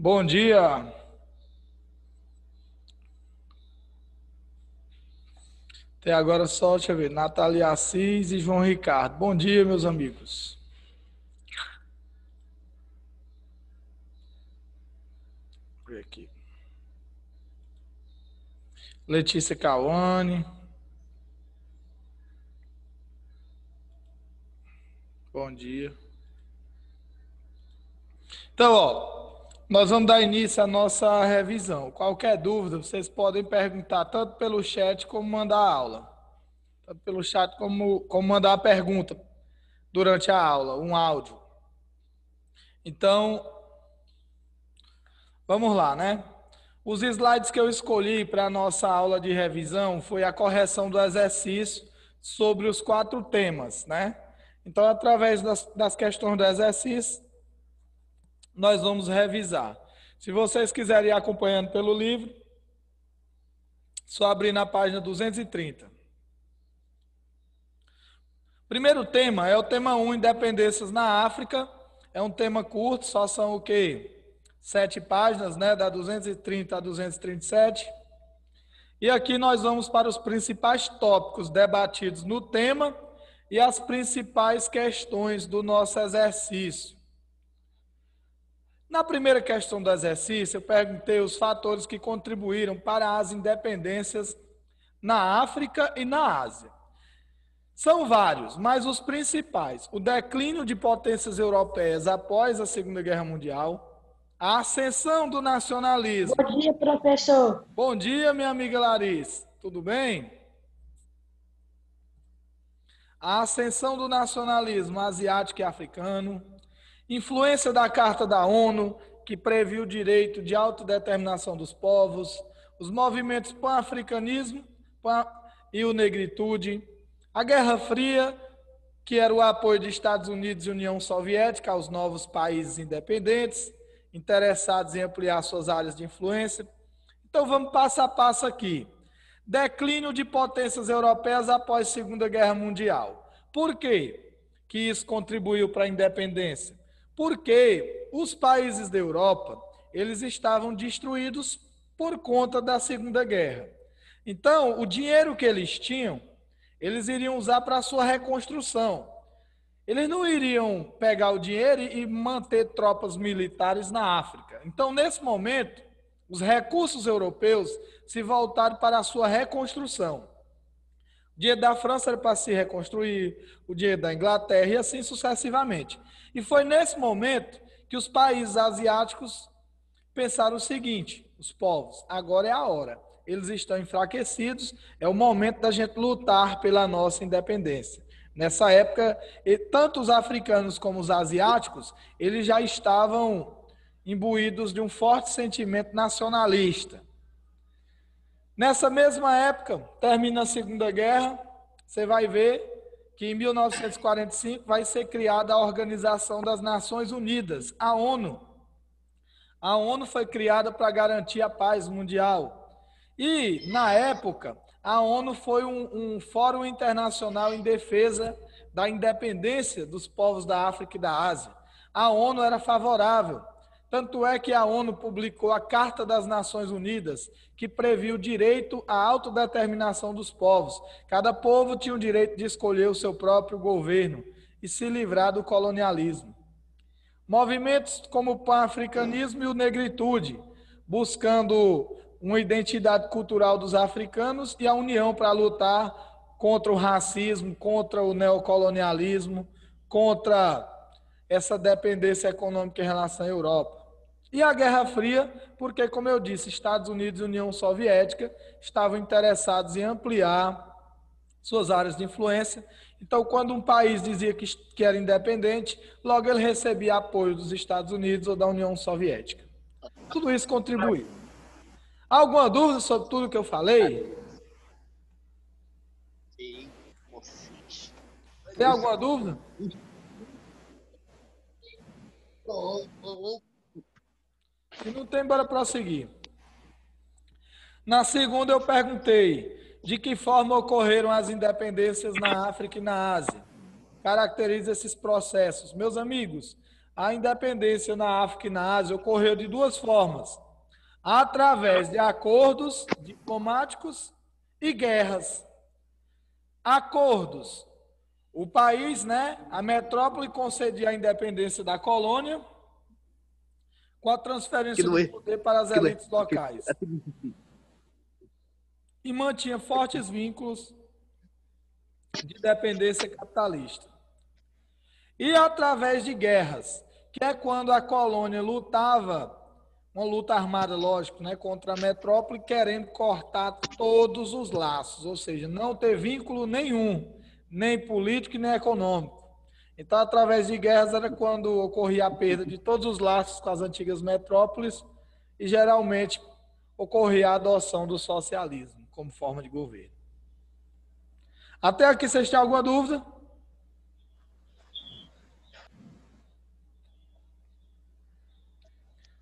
Bom dia. Até agora só, deixa eu ver, Natália Assis e João Ricardo. Bom dia, meus amigos. Vou ver aqui. Letícia Cauane. Bom dia. Então, nós vamos dar início à nossa revisão. Qualquer dúvida, vocês podem perguntar tanto pelo chat como mandar a aula. Tanto pelo chat como mandar a pergunta durante a aula, um áudio. Então, vamos lá, né? Os slides que eu escolhi para a nossa aula de revisão foi a correção do exercício sobre os 4 temas, né? Então, através das questões do exercício, nós vamos revisar. Se vocês quiserem ir acompanhando pelo livro, só abrir na página 230. Primeiro tema é o tema 1, independências na África. É um tema curto, só são o quê? 7 páginas, né? Da 230 a 237. E aqui nós vamos para os principais tópicos debatidos no tema e as principais questões do nosso exercício. Na primeira questão do exercício, eu perguntei os fatores que contribuíram para as independências na África e na Ásia. São vários, mas os principais: o declínio de potências europeias após a Segunda Guerra Mundial, a ascensão do nacionalismo. Bom dia, professor. Bom dia, minha amiga Larissa. Tudo bem? A ascensão do nacionalismo asiático e africano, influência da Carta da ONU, que previu o direito de autodeterminação dos povos, os movimentos pan-africanismo e o negritude, a Guerra Fria, que era o apoio de Estados Unidos e União Soviética aos novos países independentes, interessados em ampliar suas áreas de influência. Então vamos passo a passo aqui. Declínio de potências europeias após a Segunda Guerra Mundial. Por quê que isso contribuiu para a independência? Porque os países da Europa, eles estavam destruídos por conta da Segunda Guerra. Então, o dinheiro que eles tinham, eles iriam usar para a sua reconstrução. Eles não iriam pegar o dinheiro e manter tropas militares na África. Então, nesse momento, os recursos europeus se voltaram para a sua reconstrução. O dinheiro da França era para se reconstruir, o dinheiro da Inglaterra e assim sucessivamente. E foi nesse momento que os países asiáticos pensaram o seguinte: os povos, agora é a hora. Eles estão enfraquecidos, é o momento da gente lutar pela nossa independência. Nessa época, tanto os africanos como os asiáticos, eles já estavam imbuídos de um forte sentimento nacionalista. Nessa mesma época, termina a Segunda Guerra, você vai ver que em 1945 vai ser criada a Organização das Nações Unidas, a ONU. A ONU foi criada para garantir a paz mundial. E, na época, a ONU foi um fórum internacional em defesa da independência dos povos da África e da Ásia. A ONU era favorável. Tanto é que a ONU publicou a Carta das Nações Unidas, que previu o direito à autodeterminação dos povos. Cada povo tinha o direito de escolher o seu próprio governo e se livrar do colonialismo. Movimentos como o pan-africanismo e o negritude, buscando uma identidade cultural dos africanos e a união para lutar contra o racismo, contra o neocolonialismo, contra essa dependência econômica em relação à Europa. E a Guerra Fria, porque, como eu disse, Estados Unidos e União Soviética estavam interessados em ampliar suas áreas de influência. Então, quando um país dizia que era independente, logo ele recebia apoio dos Estados Unidos ou da União Soviética. Tudo isso contribuiu. Alguma dúvida sobre tudo que eu falei? Tem alguma dúvida? Se não tem, bora prosseguir. Na segunda eu perguntei de que forma ocorreram as independências na África e na Ásia. Caracteriza esses processos. Meus amigos, A independência na África e na Ásia ocorreu de duas formas: através de acordos diplomáticos e guerras. Acordos. O país, né, a metrópole concedia a independência da colônia com a transferência do poder para as elites locais. E mantinha fortes vínculos de dependência capitalista. E através de guerras, que é quando a colônia lutava, uma luta armada, lógico, né, contra a metrópole, querendo cortar todos os laços, ou seja, não ter vínculo nenhum, nem político e nem econômico. Então, através de guerras era quando ocorria a perda de todos os laços com as antigas metrópoles e, geralmente, ocorria a adoção do socialismo como forma de governo. Até aqui, vocês têm alguma dúvida?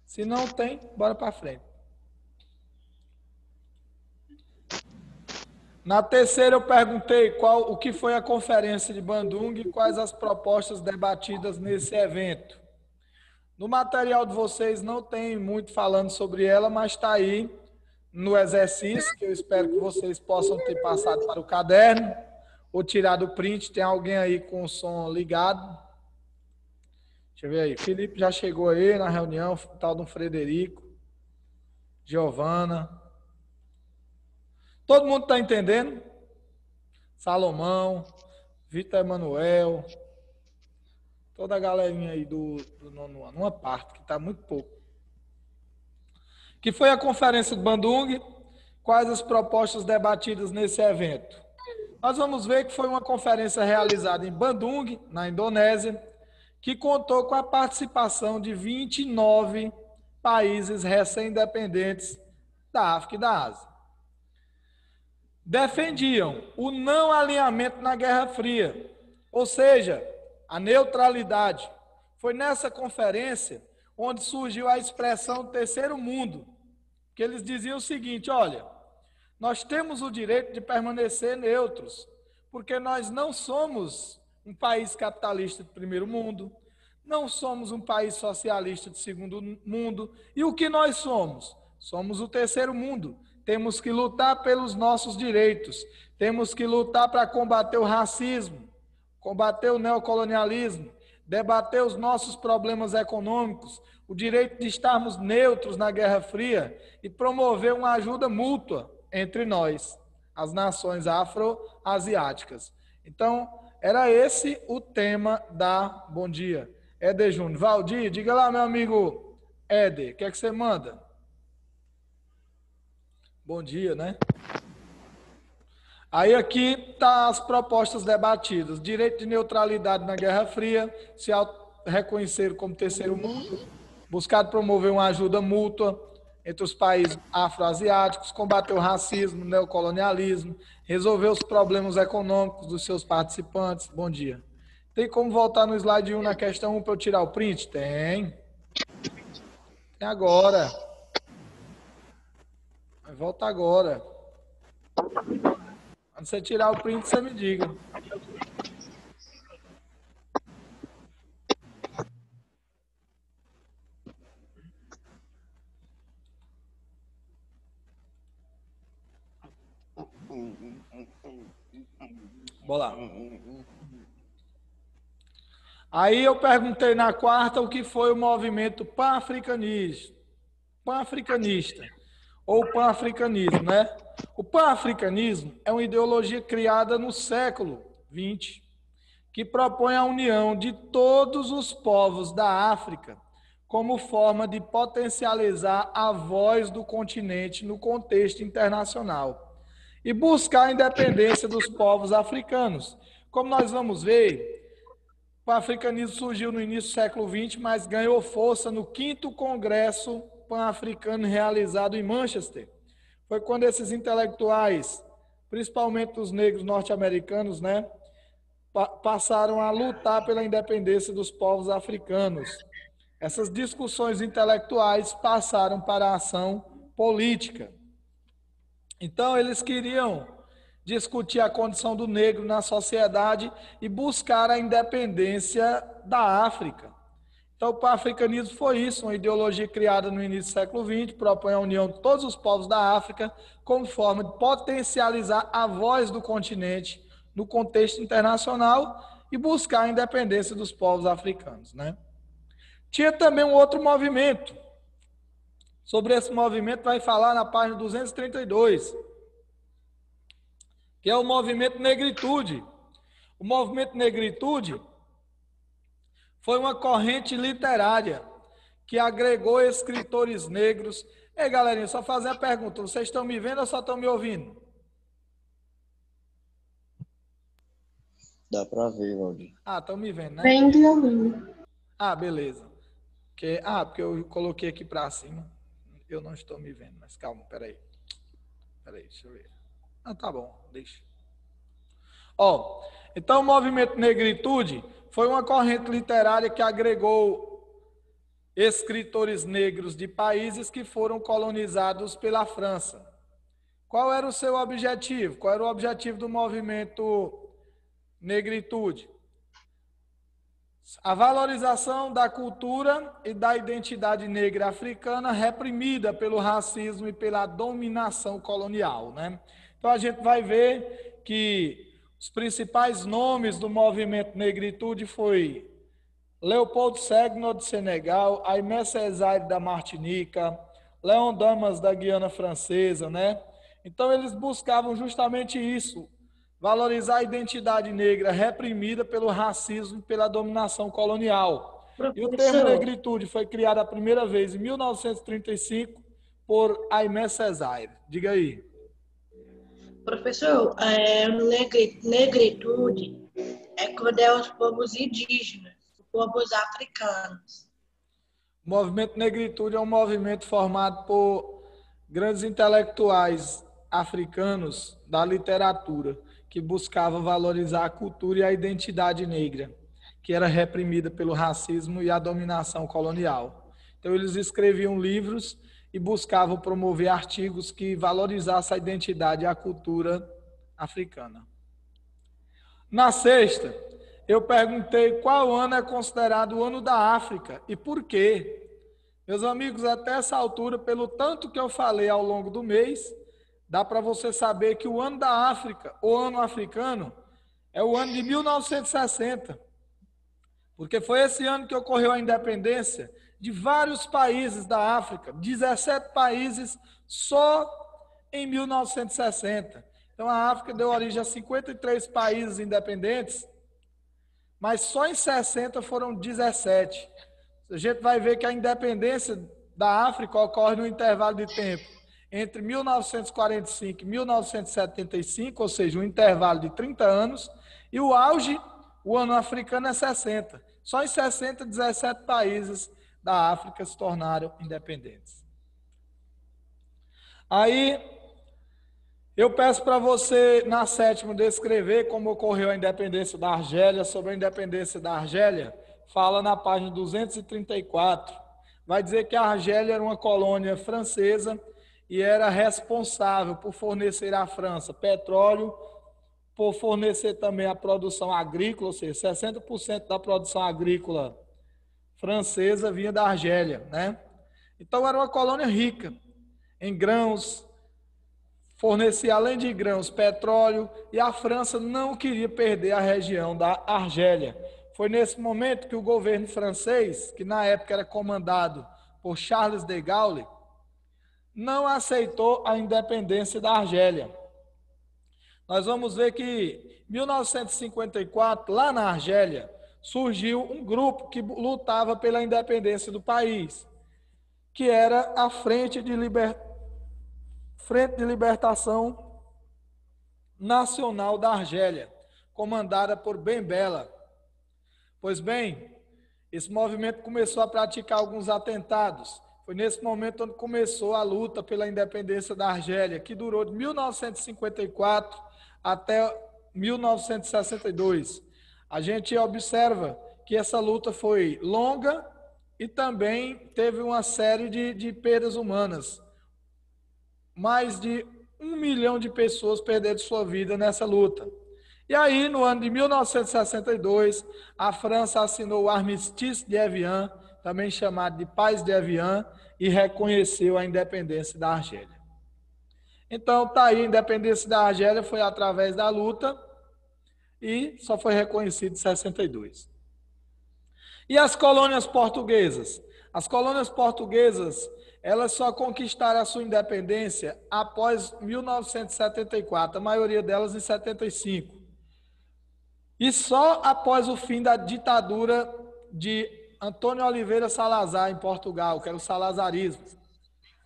Se não tem, bora para frente. Na terceira eu perguntei o que foi a conferência de Bandung e quais as propostas debatidas nesse evento. No material de vocês não tem muito falando sobre ela, mas está aí no exercício, que eu espero que vocês possam ter passado para o caderno ou tirado o print. Tem alguém aí com o som ligado? Deixa eu ver aí. Felipe já chegou aí na reunião, tal do Frederico, Giovana. Todo mundo está entendendo? Salomão, Vitor Emanuel, toda a galerinha aí do nono ano, uma parte, que está muito pouco. Que foi a conferência de Bandung, quais as propostas debatidas nesse evento? Nós vamos ver que foi uma conferência realizada em Bandung, na Indonésia, que contou com a participação de 29 países recém-independentes da África e da Ásia. Defendiam o não alinhamento na Guerra Fria, ou seja, a neutralidade. Foi nessa conferência onde surgiu a expressão terceiro mundo, que eles diziam o seguinte: olha, nós temos o direito de permanecer neutros, porque nós não somos um país capitalista de primeiro mundo, não somos um país socialista de segundo mundo, e o que nós somos? Somos o terceiro mundo. Temos que lutar pelos nossos direitos, temos que lutar para combater o racismo, combater o neocolonialismo, debater os nossos problemas econômicos, o direito de estarmos neutros na Guerra Fria e promover uma ajuda mútua entre nós, as nações afro-asiáticas. Então, era esse o tema da Bom Dia. Éder Júnior. Valdir, diga lá, meu amigo Éder, o que é que você manda? Bom dia, né? Aí aqui tá as propostas debatidas. Direito de neutralidade na Guerra Fria, se reconhecer como terceiro mundo, buscar promover uma ajuda mútua entre os países afro-asiáticos, combater o racismo, o neocolonialismo, resolver os problemas econômicos dos seus participantes. Bom dia. Tem como voltar no slide 1 na questão 1 para eu tirar o print? Tem. Tem agora. Volta agora. Quando você tirar o print, você me diga. Bora lá. Aí eu perguntei na quarta o que foi o movimento pan-africanista. Pan-africanista. Ou pan-africanismo, né? O pan-africanismo é uma ideologia criada no século XX, que propõe a união de todos os povos da África como forma de potencializar a voz do continente no contexto internacional e buscar a independência dos povos africanos. Como nós vamos ver, o pan-africanismo surgiu no início do século XX, mas ganhou força no 5º Congresso Pan-Africano realizado em Manchester. Foi quando esses intelectuais, principalmente os negros norte-americanos, né, passaram a lutar pela independência dos povos africanos. Essas discussões intelectuais passaram para a ação política. Então, eles queriam discutir a condição do negro na sociedade e buscar a independência da África. Então, o pan-africanismo foi isso, uma ideologia criada no início do século XX, propõe a união de todos os povos da África como forma de potencializar a voz do continente no contexto internacional e buscar a independência dos povos africanos, né? Tinha também um outro movimento. Sobre esse movimento vai falar na página 232, que é o movimento Negritude. O movimento Negritude foi uma corrente literária que agregou escritores negros. Ei, galerinha, só fazer a pergunta, vocês estão me vendo ou só estão me ouvindo? Dá para ver, Valdir. Ah, estão me vendo, né? Vem de ouvindo. Ah, beleza. Porque eu coloquei aqui para cima. Eu não estou me vendo, mas calma, peraí. Peraí, deixa eu ver. Ah, tá bom, deixa. Ó, então o movimento Negritude foi uma corrente literária que agregou escritores negros de países que foram colonizados pela França. Qual era o seu objetivo? Qual era o objetivo do movimento Negritude? A valorização da cultura e da identidade negra africana reprimida pelo racismo e pela dominação colonial, né? Então a gente vai ver que os principais nomes do movimento Negritude foi Leopoldo Senghor, de Senegal, Aimé Césaire, da Martinica, Léon Damas, da Guiana Francesa, né? Então eles buscavam justamente isso, valorizar a identidade negra reprimida pelo racismo e pela dominação colonial. E o termo negritude foi criado a primeira vez em 1935 por Aimé Césaire. Diga aí. Professor, negritude é quando é os povos indígenas, os povos africanos. O movimento Negritude é um movimento formado por grandes intelectuais africanos da literatura, que buscava valorizar a cultura e a identidade negra, que era reprimida pelo racismo e a dominação colonial. Então, eles escreviam livros e buscavam promover artigos que valorizassem a identidade e a cultura africana. Na sexta, eu perguntei qual ano é considerado o ano da África e por quê. Meus amigos, até essa altura, pelo tanto que eu falei ao longo do mês, dá para você saber que o ano da África, o ano africano, é o ano de 1960. Porque foi esse ano que ocorreu a independência de vários países da África, 17 países só em 1960. Então a África deu origem a 53 países independentes, mas só em 60 foram 17. A gente vai ver que a independência da África ocorre no intervalo de tempo entre 1945 e 1975, ou seja, um intervalo de 30 anos, e o auge, o ano africano, é 60. Só em 60, 17 países da África se tornaram independentes. Aí, eu peço para você, na sétima, descrever como ocorreu a independência da Argélia. Sobre a independência da Argélia, fala na página 234. Vai dizer que a Argélia era uma colônia francesa e era responsável por fornecer à França petróleo, por fornecer também a produção agrícola, ou seja, 60% da produção agrícola francesa vinha da Argélia, né? Então era uma colônia rica em grãos, fornecia além de grãos, petróleo, e a França não queria perder a região da Argélia. Foi nesse momento que o governo francês, que na época era comandado por Charles de Gaulle, não aceitou a independência da Argélia. Nós vamos ver que em 1954, lá na Argélia, surgiu um grupo que lutava pela independência do país, que era a Frente de Libertação Nacional da Argélia, comandada por Ben Bella. Pois bem, esse movimento começou a praticar alguns atentados. Foi nesse momento onde começou a luta pela independência da Argélia, que durou de 1954 até 1962. A gente observa que essa luta foi longa e também teve uma série de perdas humanas. Mais de 1 milhão de pessoas perderam sua vida nessa luta. E aí, no ano de 1962, a França assinou o Armistício de Evian, também chamado de Paz de Evian, e reconheceu a independência da Argélia. Então, está aí, a independência da Argélia foi através da luta e só foi reconhecido em 62. E as colônias portuguesas? As colônias portuguesas, elas só conquistaram a sua independência após 1974, a maioria delas em 75. E só após o fim da ditadura de Antônio Oliveira Salazar em Portugal, que era o salazarismo.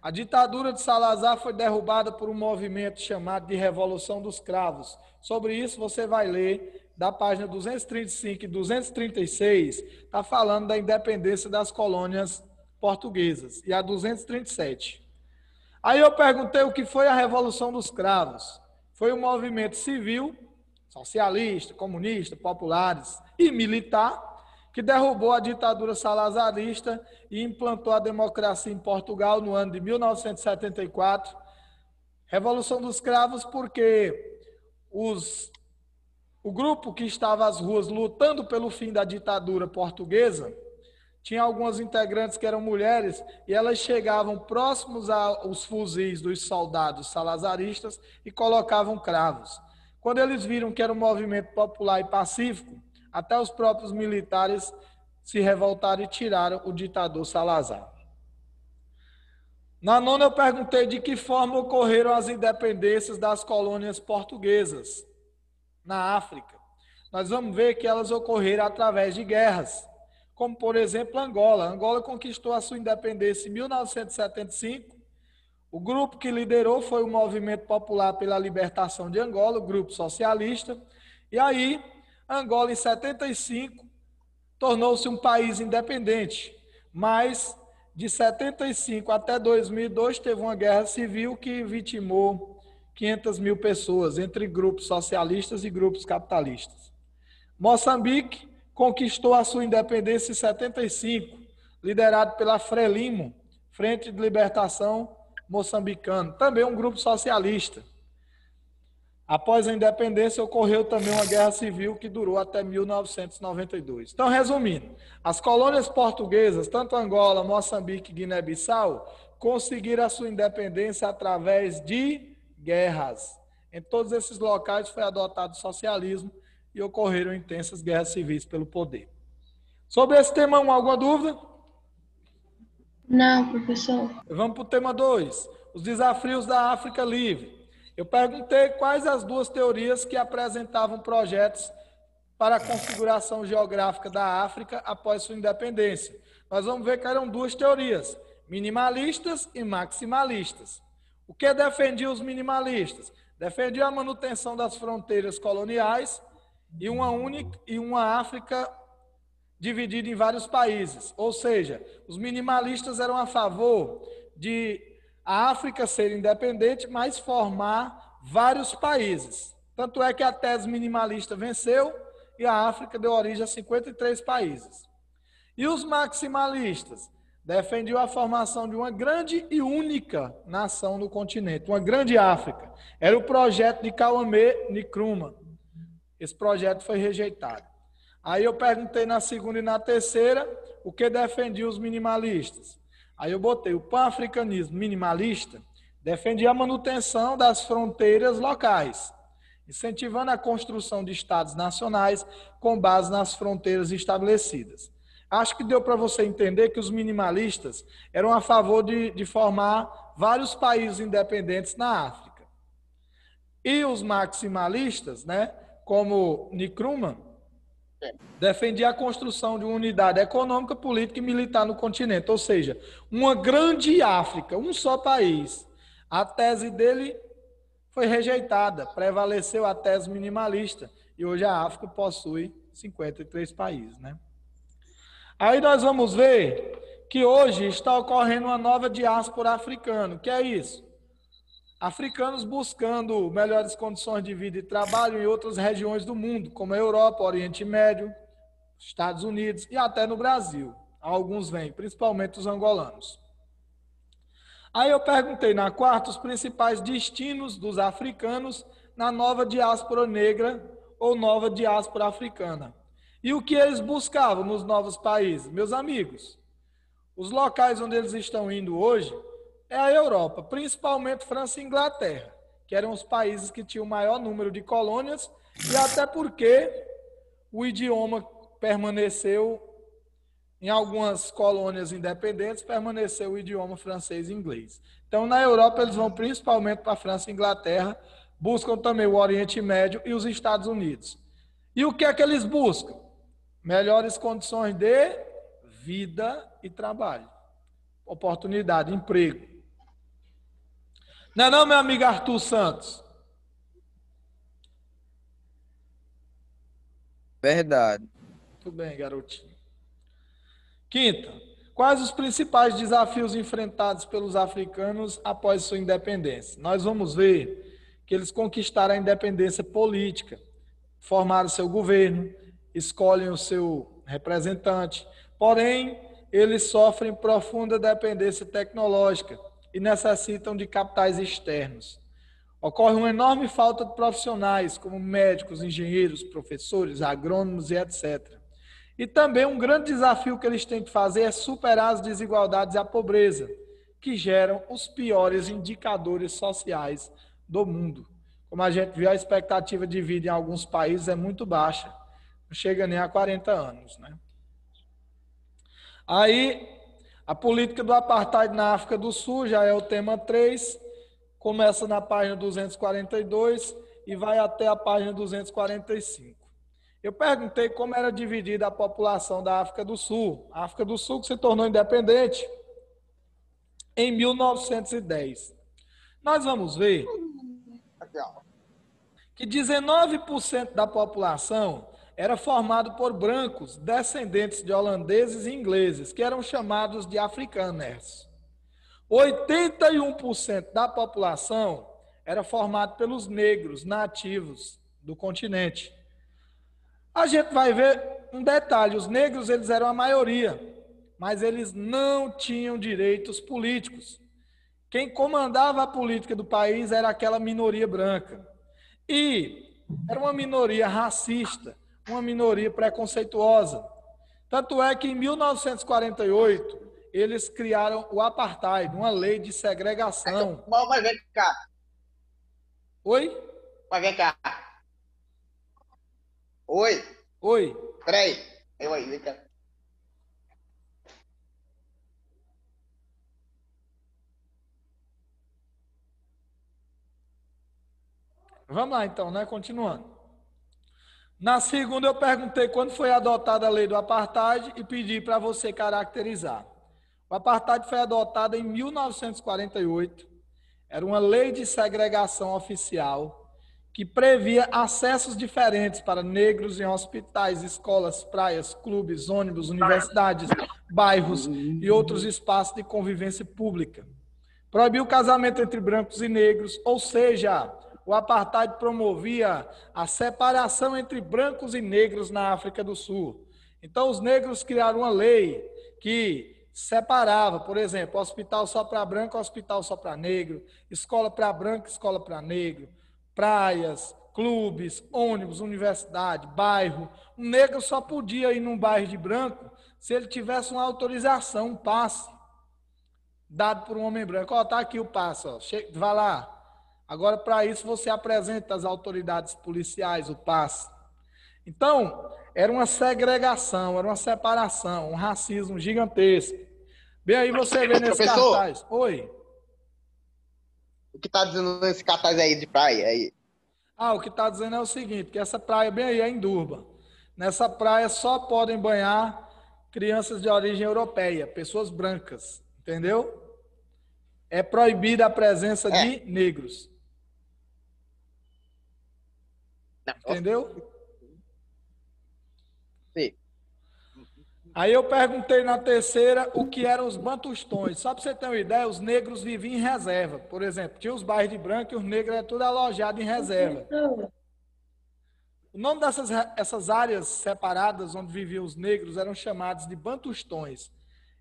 A ditadura de Salazar foi derrubada por um movimento chamado de Revolução dos Cravos. Sobre isso você vai ler da página 235 e 236, está falando da independência das colônias portuguesas, e a 237. Aí eu perguntei o que foi a Revolução dos Cravos. Foi um movimento civil, socialista, comunista, populares e militar, que derrubou a ditadura salazarista e implantou a democracia em Portugal no ano de 1974. Revolução dos Cravos porque o grupo que estava às ruas lutando pelo fim da ditadura portuguesa, tinha algumas integrantes que eram mulheres e elas chegavam próximos aos fuzis dos soldados salazaristas e colocavam cravos. Quando eles viram que era um movimento popular e pacífico, até os próprios militares se revoltaram e tiraram o ditador Salazar. Na nona eu perguntei de que forma ocorreram as independências das colônias portuguesas na África. Nós vamos ver que elas ocorreram através de guerras, como por exemplo Angola. Angola conquistou a sua independência em 1975. O grupo que liderou foi o Movimento Popular pela Libertação de Angola, o grupo socialista. E aí, Angola, em 75, tornou-se um país independente. Mas, de 75 até 2002, teve uma guerra civil que vitimou 500 mil pessoas, entre grupos socialistas e grupos capitalistas. Moçambique conquistou a sua independência em 75, liderado pela Frelimo, Frente de Libertação Moçambicana, também um grupo socialista. Após a independência, ocorreu também uma guerra civil que durou até 1992. Então, resumindo, as colônias portuguesas, tanto Angola, Moçambique e Guiné-Bissau, conseguiram a sua independência através de guerras. Em todos esses locais foi adotado o socialismo e ocorreram intensas guerras civis pelo poder. Sobre esse tema, alguma dúvida? Não, professor. Vamos para o tema 2, os desafios da África Livre. Eu perguntei quais as duas teorias que apresentavam projetos para a configuração geográfica da África após sua independência. Nós vamos ver que eram duas teorias, minimalistas e maximalistas. O que defendiam os minimalistas? Defendiam a manutenção das fronteiras coloniais e uma África dividida em vários países. Ou seja, os minimalistas eram a favor de a África ser independente, mas formar vários países. Tanto é que a tese minimalista venceu e a África deu origem a 53 países. E os maximalistas defendiam a formação de uma grande e única nação no continente, uma grande África. Era o projeto de Kwame Nkrumah. Esse projeto foi rejeitado. Aí eu perguntei na segunda e na terceira o que defendiam os minimalistas. Aí eu botei o pan-africanismo minimalista, defendia a manutenção das fronteiras locais, incentivando a construção de estados nacionais com base nas fronteiras estabelecidas. Acho que deu para você entender que os minimalistas eram a favor de formar vários países independentes na África. E os maximalistas, né, como Nkrumah, defendia a construção de uma unidade econômica, política e militar no continente, ou seja, uma grande África, um só país. A tese dele foi rejeitada, prevaleceu a tese minimalista, e hoje a África possui 53 países, né? Aí nós vamos ver que hoje está ocorrendo uma nova diáspora africana. O que é isso? Africanos buscando melhores condições de vida e trabalho em outras regiões do mundo, como a Europa, Oriente Médio, Estados Unidos e até no Brasil. Alguns vêm, principalmente os angolanos. Aí eu perguntei na quarta os principais destinos dos africanos na nova diáspora negra ou nova diáspora africana. E o que eles buscavam nos novos países? Meus amigos, Os locais onde eles estão indo hoje é a Europa, principalmente França e Inglaterra, que eram os países que tinham o maior número de colônias, e até porque o idioma permaneceu, em algumas colônias independentes, permaneceu o idioma francês e inglês. Então, na Europa, eles vão principalmente para a França e Inglaterra, buscam também o Oriente Médio e os Estados Unidos. E o que é que eles buscam? Melhores condições de vida e trabalho. Oportunidade, emprego. Não é não, meu amigo Arthur Santos? Verdade. Muito bem, garotinho. Quinta, quais os principais desafios enfrentados pelos africanos após sua independência? Nós vamos ver que eles conquistaram a independência política, formaram seu governo, escolhem o seu representante, porém, eles sofrem profunda dependência tecnológica e necessitam de capitais externos. Ocorre uma enorme falta de profissionais, como médicos, engenheiros, professores, agrônomos e etc. E também um grande desafio que eles têm que fazer é superar as desigualdades e a pobreza, que geram os piores indicadores sociais do mundo. Como a gente viu, a expectativa de vida em alguns países é muito baixa, não chega nem a 40 anos, né? Aí, a política do apartheid na África do Sul já é o tema 3, começa na página 242 e vai até a página 245. Eu perguntei como era dividida a população da África do Sul. A África do Sul que se tornou independente em 1910. Nós vamos ver que 19% da população era formado por brancos, descendentes de holandeses e ingleses, que eram chamados de afrikaners. 81% da população era formado pelos negros nativos do continente. A gente vai ver um detalhe, os negros eles eram a maioria, mas eles não tinham direitos políticos. Quem comandava a política do país era aquela minoria branca. E era uma minoria racista, uma minoria preconceituosa. Tanto é que em 1948, eles criaram o apartheid, uma lei de segregação. Mas vem cá. Oi? Mas vem cá. Oi. Oi. Peraí. Oi, vem cá. Vamos lá então, né? Continuando. Na segunda eu perguntei quando foi adotada a lei do apartheid e pedi para você caracterizar. O apartheid foi adotado em 1948. Era uma lei de segregação oficial que previa acessos diferentes para negros em hospitais, escolas, praias, clubes, ônibus, universidades, bairros e outros espaços de convivência pública. Proibiu o casamento entre brancos e negros, ou seja, o apartheid promovia a separação entre brancos e negros na África do Sul. Então, os negros criaram uma lei que separava, por exemplo, hospital só para branco, hospital só para negro, escola para branco, escola para negro, praias, clubes, ônibus, universidade, bairro. Um negro só podia ir num bairro de branco se ele tivesse uma autorização, um passe, dado por um homem branco. Ó, tá aqui o passe, ó. Vai lá. Agora, para isso, você apresenta às autoridades policiais o passe. Então, era uma segregação, era uma separação, um racismo gigantesco. Bem aí você vê nesse Professor, cartaz. Oi. O que tá dizendo nesse cartaz aí de praia? Aí? Ah, o que está dizendo é o seguinte, que essa praia bem aí é em Durban. Nessa praia só podem banhar crianças de origem europeia, pessoas brancas, entendeu? É proibida a presença de negros. Entendeu? Sim. Aí eu perguntei na terceira o que eram os bantustões. Só para você ter uma ideia, os negros viviam em reserva. Por exemplo, tinha os bairros de branco e os negros eram tudo alojados em reserva. O nome dessas áreas separadas onde viviam os negros eram chamadas de bantustões.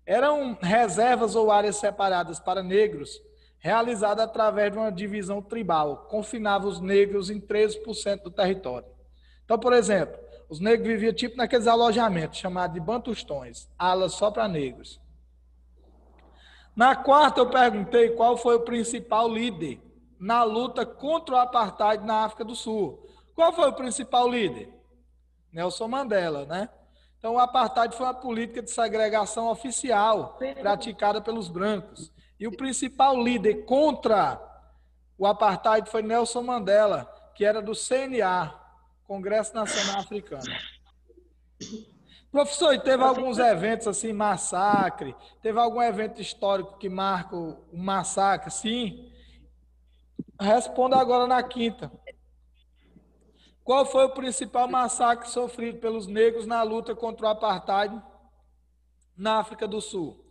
Eram reservas ou áreas separadas para negros, realizadas através de uma divisão tribal. Confinava os negros em 13% do território. Então, por exemplo, os negros viviam tipo naqueles alojamentos chamados de bantustões, alas só para negros. Na quarta, eu perguntei qual foi o principal líder na luta contra o apartheid na África do Sul. Qual foi o principal líder? Nelson Mandela, né? Então, o apartheid foi uma política de segregação oficial praticada pelos brancos. E o principal líder contra o apartheid foi Nelson Mandela, que era do CNA, Congresso Nacional Africano. Professor, e teve alguns eventos assim, massacre? Teve algum evento histórico que marca o massacre? Sim. Responda agora na quinta. Qual foi o principal massacre sofrido pelos negros na luta contra o apartheid na África do Sul?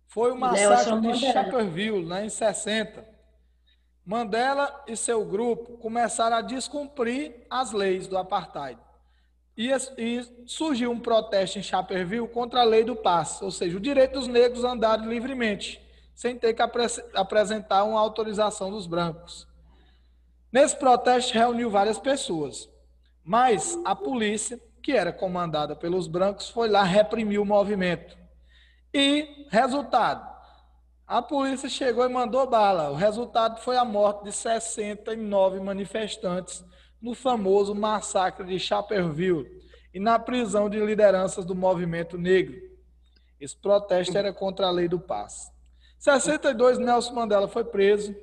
Foi o massacre de Sharpeville, né, em 60. Mandela e seu grupo começaram a descumprir as leis do apartheid. E surgiu um protesto em Sharpeville contra a lei do passe, ou seja, o direito dos negros andarem livremente, sem ter que apresentar uma autorização dos brancos. Nesse protesto reuniu várias pessoas, mas a polícia, que era comandada pelos brancos, foi lá reprimir o movimento. E, resultado, a polícia chegou e mandou bala. O resultado foi a morte de 69 manifestantes no famoso massacre de Sharpeville e na prisão de lideranças do movimento negro. Esse protesto era contra a lei do passe. Em 62, Nelson Mandela foi preso.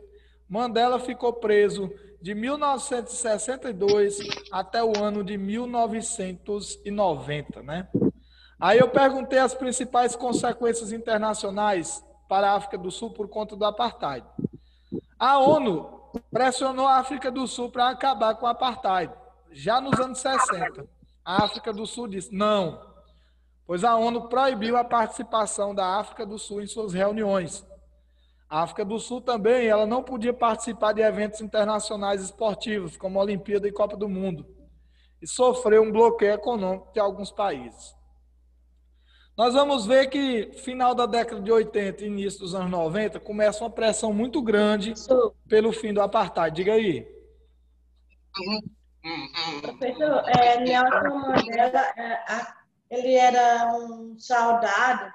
Mandela ficou preso de 1962 até o ano de 1990, né? Aí eu perguntei as principais consequências internacionais para a África do Sul por conta do apartheid. A ONU pressionou a África do Sul para acabar com o apartheid, já nos anos 60. A África do Sul disse não, pois a ONU proibiu a participação da África do Sul em suas reuniões. A África do Sul também, ela não podia participar de eventos internacionais esportivos, como a Olimpíada e Copa do Mundo, e sofreu um bloqueio econômico de alguns países. Nós vamos ver que final da década de 80 e início dos anos 90 começa uma pressão muito grande pelo fim do apartheid. Diga aí. Professor, Nelson Mandela, ele era um soldado.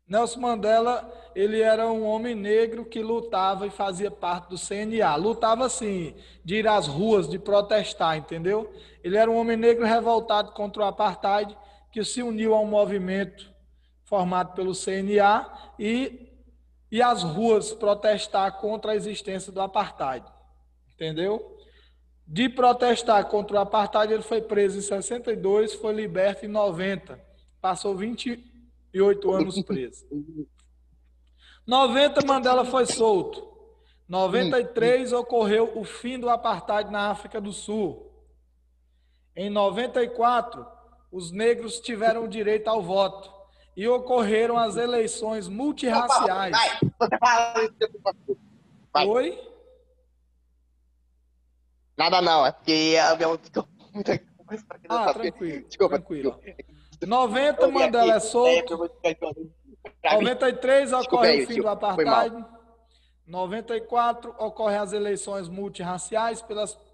Nelson Mandela, ele era um homem negro que lutava e fazia parte do CNA. Lutava assim, de ir às ruas, de protestar, entendeu? Ele era um homem negro revoltado contra o apartheid, que se uniu a um movimento formado pelo CNA e às ruas protestar contra a existência do apartheid, entendeu? De protestar contra o apartheid, ele foi preso em 62, foi liberto em 90, passou 28 anos preso. 90, Mandela foi solto. 93, ocorreu o fim do apartheid na África do Sul. Em 94, os negros tiveram direito ao voto e ocorreram as eleições multirraciais. Oi? Nada não, é porque tranquilo. Desculpa. Tranquilo. 90, Mandela é solto. 93, ocorre o fim do apartheid. 94, ocorrem as eleições multirraciais.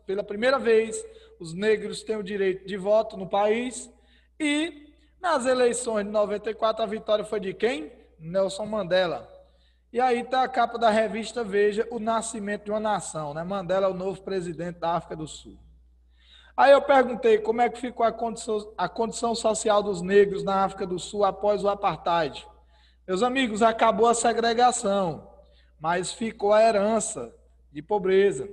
Pela primeira vez, os negros têm o direito de voto no país. E nas eleições de 94, a vitória foi de quem? Nelson Mandela. E aí está a capa da revista Veja, o nascimento de uma nação, né? Mandela é o novo presidente da África do Sul. Aí eu perguntei como é que ficou a condição social dos negros na África do Sul após o apartheid. Meus amigos, acabou a segregação, mas ficou a herança de pobreza.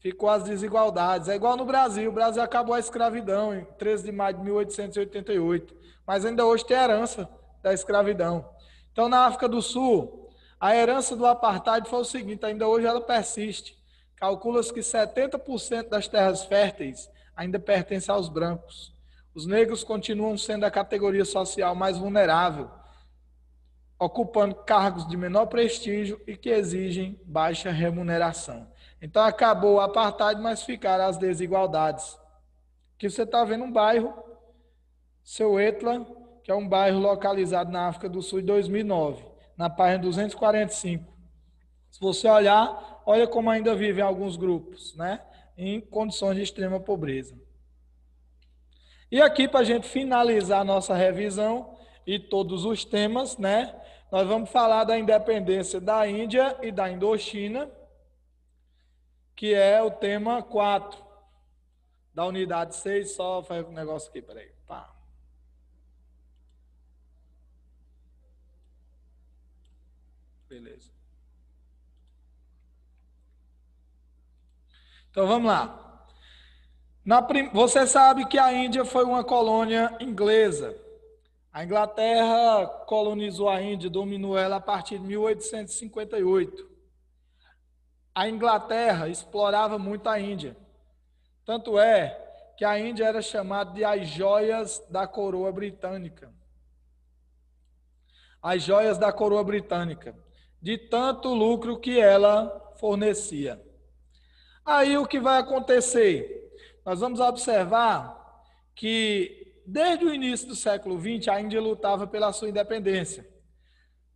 Ficou as desigualdades. É igual no Brasil. O Brasil acabou a escravidão em 13 de maio de 1888. Mas ainda hoje tem a herança da escravidão. Então, na África do Sul, a herança do apartheid foi o seguinte, ainda hoje ela persiste. Calcula-se que 70% das terras férteis ainda pertencem aos brancos. Os negros continuam sendo a categoria social mais vulnerável, ocupando cargos de menor prestígio e que exigem baixa remuneração. Então, acabou o apartheid, mas ficaram as desigualdades. Aqui você está vendo um bairro, Seu Etla, que é um bairro localizado na África do Sul em 2009, na página 245. Se você olhar, olha como ainda vivem alguns grupos, né? Em condições de extrema pobreza. E aqui, para a gente finalizar a nossa revisão e todos os temas, né? nós vamos falar da independência da Índia e da Indochina, que é o tema 4 da unidade 6. Só faz um negócio aqui, peraí. Pá. Beleza. Então vamos lá. Você sabe que a Índia foi uma colônia inglesa. A Inglaterra colonizou a Índia, dominou ela a partir de 1858. A Inglaterra explorava muito a Índia. Tanto é que a Índia era chamada de as joias da coroa britânica. As joias da coroa britânica, de tanto lucro que ela fornecia. Aí o que vai acontecer? Nós vamos observar que desde o início do século XX a Índia lutava pela sua independência,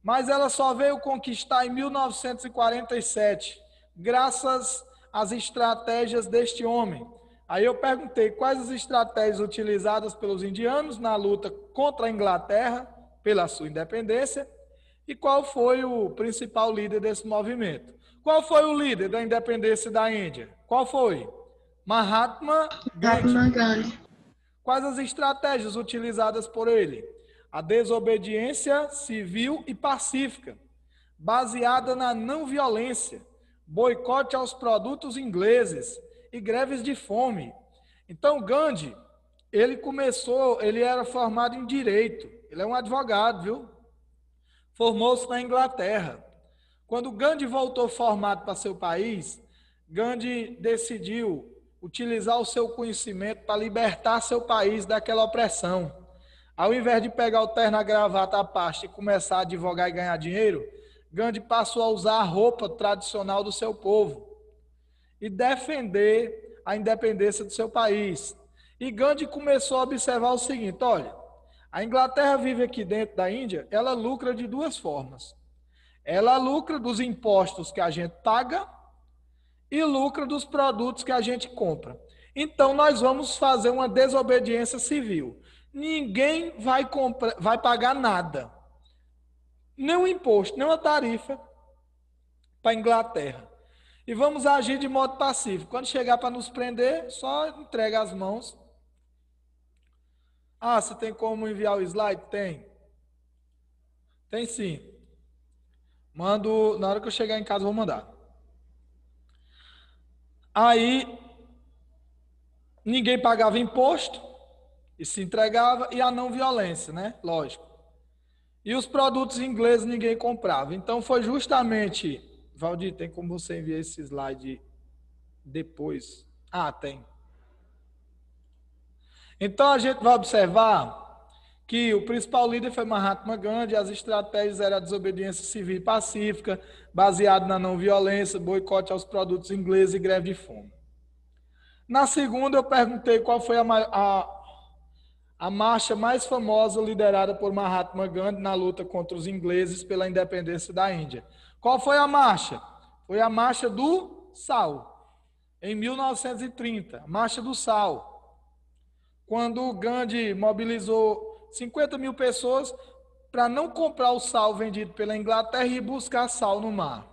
mas ela só veio conquistar em 1947, graças às estratégias deste homem. Aí eu perguntei quais as estratégias utilizadas pelos indianos na luta contra a Inglaterra pela sua independência e qual foi o principal líder desse movimento. Qual foi o líder da independência da Índia? Qual foi? Mahatma Gandhi. Quais as estratégias utilizadas por ele? A desobediência civil e pacífica, baseada na não violência, boicote aos produtos ingleses e greves de fome. Então, Gandhi, ele era formado em direito, ele é um advogado, viu? Formou-se na Inglaterra. Quando Gandhi voltou formado para seu país, Gandhi decidiu utilizar o seu conhecimento para libertar seu país daquela opressão. Ao invés de pegar o terno, a gravata, a pasta e começar a advogar e ganhar dinheiro, Gandhi passou a usar a roupa tradicional do seu povo e defender a independência do seu país. E Gandhi começou a observar o seguinte: olha, a Inglaterra vive aqui dentro da Índia, ela lucra de duas formas. Ela lucra dos impostos que a gente paga e lucra dos produtos que a gente compra. Então, nós vamos fazer uma desobediência civil. Ninguém vai pagar nada. Nem um imposto, nem uma tarifa para a Inglaterra. E vamos agir de modo pacífico. Quando chegar para nos prender, só entrega as mãos. Ah, você tem como enviar o slide? Tem. Tem sim. Mando, na hora que eu chegar em casa, eu vou mandar. Aí, ninguém pagava imposto e se entregava, e a não violência, né? Lógico. E os produtos ingleses ninguém comprava. Então, foi justamente... Valdir, tem como você enviar esse slide depois? Ah, tem. Então, a gente vai observar que o principal líder foi Mahatma Gandhi, as estratégias eram a desobediência civil e pacífica, baseado na não violência, boicote aos produtos ingleses e greve de fome. Na segunda, eu perguntei qual foi a marcha mais famosa liderada por Mahatma Gandhi na luta contra os ingleses pela independência da Índia. Qual foi a marcha? Foi a Marcha do Sal, em 1930, a Marcha do Sal, quando Gandhi mobilizou 50 mil pessoas para não comprar o sal vendido pela Inglaterra e buscar sal no mar.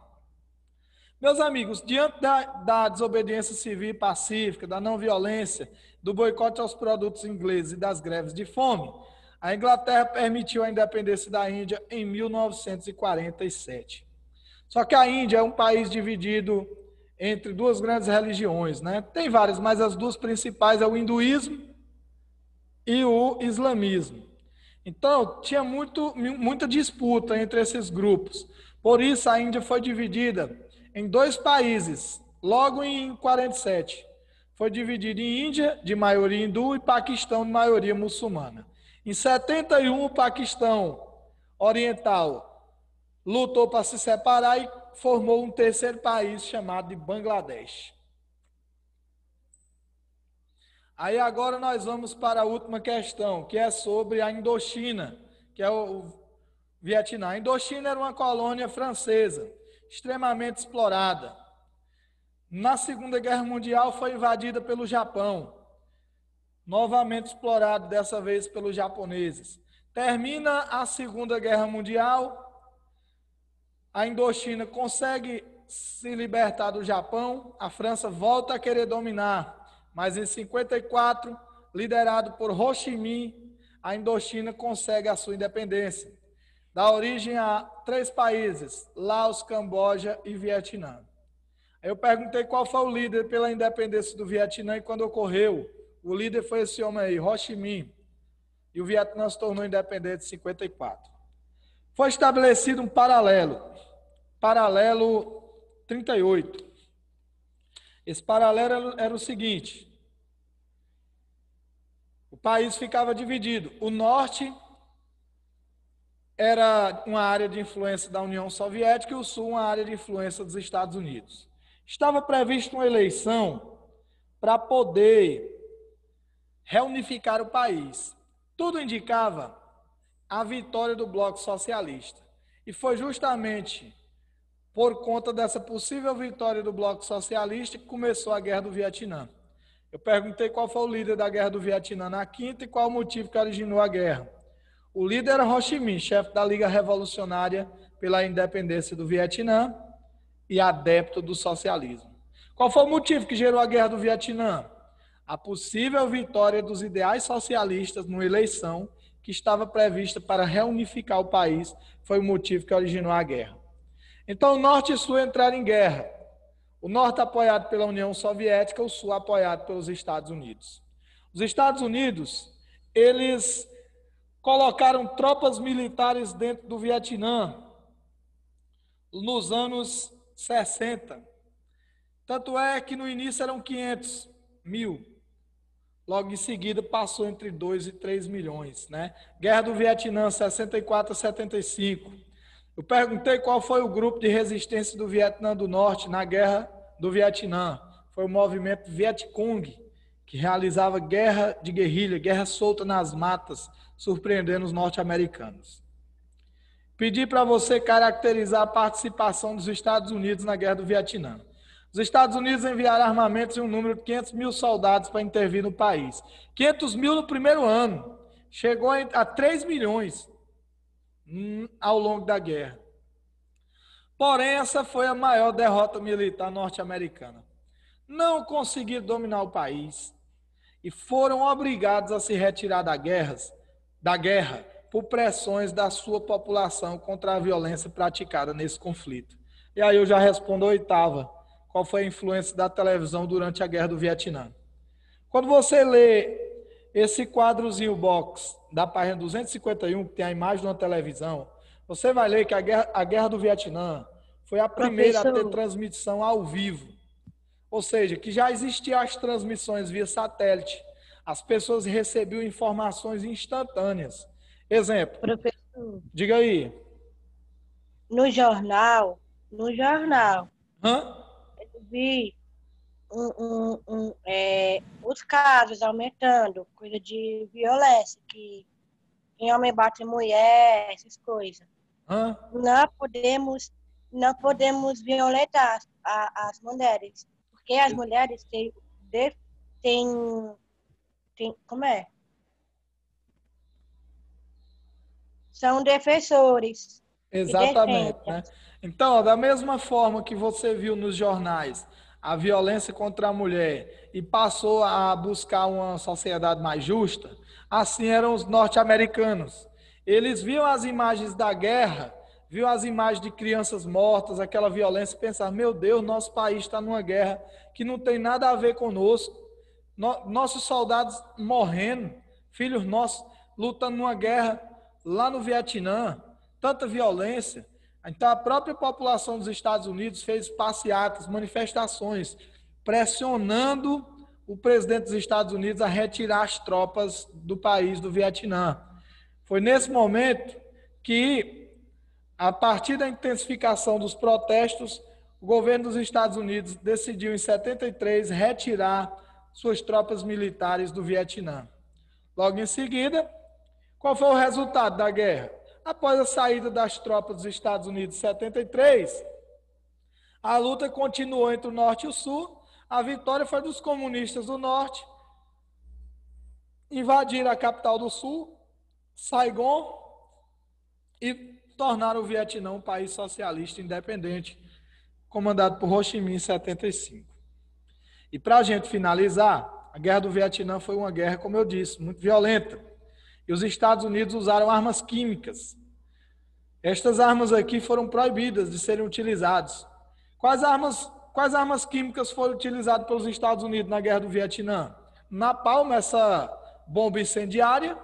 Meus amigos, diante da desobediência civil e pacífica, da não violência, do boicote aos produtos ingleses e das greves de fome, a Inglaterra permitiu a independência da Índia em 1947. Só que a Índia é um país dividido entre duas grandes religiões, né? Tem várias, mas as duas principais é o hinduísmo e o islamismo. Então, tinha muita disputa entre esses grupos. Por isso, a Índia foi dividida em dois países, logo em 47. Foi dividida em Índia, de maioria hindu, e Paquistão, de maioria muçulmana. Em 71, o Paquistão Oriental lutou para se separar e formou um terceiro país chamado de Bangladesh. Aí agora nós vamos para a última questão, que é sobre a Indochina, que é o Vietnã. A Indochina era uma colônia francesa, extremamente explorada. Na Segunda Guerra Mundial foi invadida pelo Japão, novamente explorado, dessa vez pelos japoneses. Termina a Segunda Guerra Mundial, a Indochina consegue se libertar do Japão, a França volta a querer dominar, mas em 54, liderado por Ho Chi Minh, a Indochina consegue a sua independência. Dá origem a 3 países, Laos, Camboja e Vietnã. Aí eu perguntei qual foi o líder pela independência do Vietnã e quando ocorreu. O líder foi esse homem aí, Ho Chi Minh. E o Vietnã se tornou independente em 54. Foi estabelecido um paralelo 38. Esse paralelo era o seguinte: o país ficava dividido. O norte era uma área de influência da União Soviética e o sul uma área de influência dos Estados Unidos. Estava prevista uma eleição para poder reunificar o país. Tudo indicava a vitória do Bloco Socialista. E foi justamente por conta dessa possível vitória do Bloco Socialista que começou a Guerra do Vietnã. Eu perguntei qual foi o líder da Guerra do Vietnã na quinta e qual o motivo que originou a guerra. O líder era Ho Chi Minh, chefe da Liga Revolucionária pela Independência do Vietnã e adepto do socialismo. Qual foi o motivo que gerou a Guerra do Vietnã? A possível vitória dos ideais socialistas numa eleição que estava prevista para reunificar o país foi o motivo que originou a guerra. Então, o Norte e o Sul entraram em guerra. O Norte apoiado pela União Soviética, o Sul apoiado pelos Estados Unidos. Os Estados Unidos, eles colocaram tropas militares dentro do Vietnã nos anos 60. Tanto é que no início eram 500 mil. Logo em seguida passou entre 2 e 3 milhões, né? Guerra do Vietnã, 64 a 75. Eu perguntei qual foi o grupo de resistência do Vietnã do Norte na Guerra do Vietnã. Foi o movimento Vietcong, que realizava guerra de guerrilha, guerra solta nas matas, surpreendendo os norte-americanos. Pedi para você caracterizar a participação dos Estados Unidos na Guerra do Vietnã. Os Estados Unidos enviaram armamentos em um número de 500 mil soldados para intervir no país. 500 mil no primeiro ano. Chegou a 3 milhões ao longo da guerra. Porém, essa foi a maior derrota militar norte-americana. Não conseguiram dominar o país e foram obrigados a se retirar da guerra por pressões da sua população contra a violência praticada nesse conflito. E aí eu já respondo a oitava. Qual foi a influência da televisão durante a Guerra do Vietnã? Quando você lê esse quadrozinho box da página 251, que tem a imagem de uma televisão, você vai ler que a Guerra do Vietnã foi a primeira a ter transmissão ao vivo. Ou seja, que já existiam as transmissões via satélite. As pessoas recebiam informações instantâneas. Exemplo. Professor, Diga aí. no jornal, Hã? eu vi os casos aumentando, coisa de violência, que em homem bate em mulher, essas coisas. Hã? Não podemos violentar as mulheres, porque as mulheres têm como é? São defensores. Exatamente, né? Então, ó, da mesma forma que você viu nos jornais a violência contra a mulher e passou a buscar uma sociedade mais justa, assim eram os norte-americanos. Eles viam as imagens da guerra, viam as imagens de crianças mortas, aquela violência, e pensavam, meu Deus, nosso país está numa guerra que não tem nada a ver conosco. Nossos soldados morrendo, filhos nossos lutando numa guerra lá no Vietnã, tanta violência. Então, a própria população dos Estados Unidos fez passeatas, manifestações, pressionando o presidente dos Estados Unidos a retirar as tropas do país do Vietnã. Foi nesse momento que, a partir da intensificação dos protestos, o governo dos Estados Unidos decidiu, em 73, retirar suas tropas militares do Vietnã. Logo em seguida, qual foi o resultado da guerra? Após a saída das tropas dos Estados Unidos em 73, a luta continuou entre o Norte e o Sul. A vitória foi dos comunistas do Norte, invadiram a capital do Sul, Saigon, e tornaram o Vietnã um país socialista independente, comandado por Ho Chi Minh em 75. E para a gente finalizar, a Guerra do Vietnã foi uma guerra, como eu disse, muito violenta. E os Estados Unidos usaram armas químicas. Estas armas aqui foram proibidas de serem utilizadas. Quais armas químicas foram utilizadas pelos Estados Unidos na Guerra do Vietnã? Napalm, essa bomba incendiária,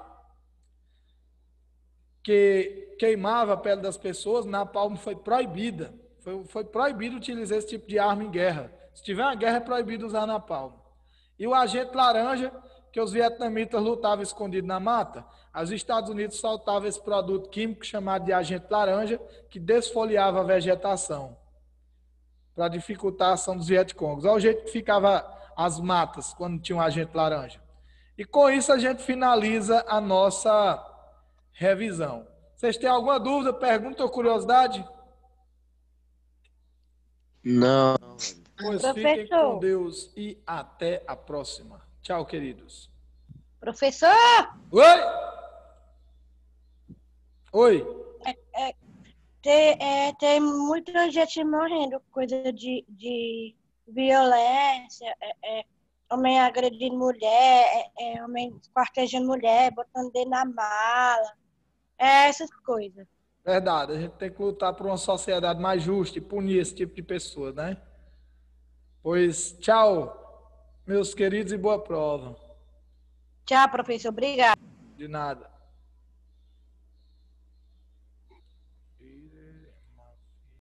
que queimava a pele das pessoas. Napalm foi proibida. Foi proibido utilizar esse tipo de arma em guerra. Se tiver uma guerra, é proibido usar napalm. E o agente laranja, que os vietnamitas lutavam escondido na mata, os Estados Unidos soltavam esse produto químico chamado de agente laranja, que desfoliava a vegetação, para dificultar a ação dos vietcongs. Olha o jeito que ficava as matas quando tinha um agente laranja. E com isso a gente finaliza a nossa revisão. Vocês têm alguma dúvida, pergunta ou curiosidade? Não. Pois Professor. fiquem com Deus e até a próxima. Tchau, queridos. Professor, Oi! Oi! tem muita gente morrendo, coisa de violência, homem agredindo mulher, homem esquartejando mulher, botando dedo na mala, essas coisas. Verdade, a gente tem que lutar por uma sociedade mais justa e punir esse tipo de pessoas, né? Pois, tchau, meus queridos, e boa prova. Tchau, professor, obrigado. De nada.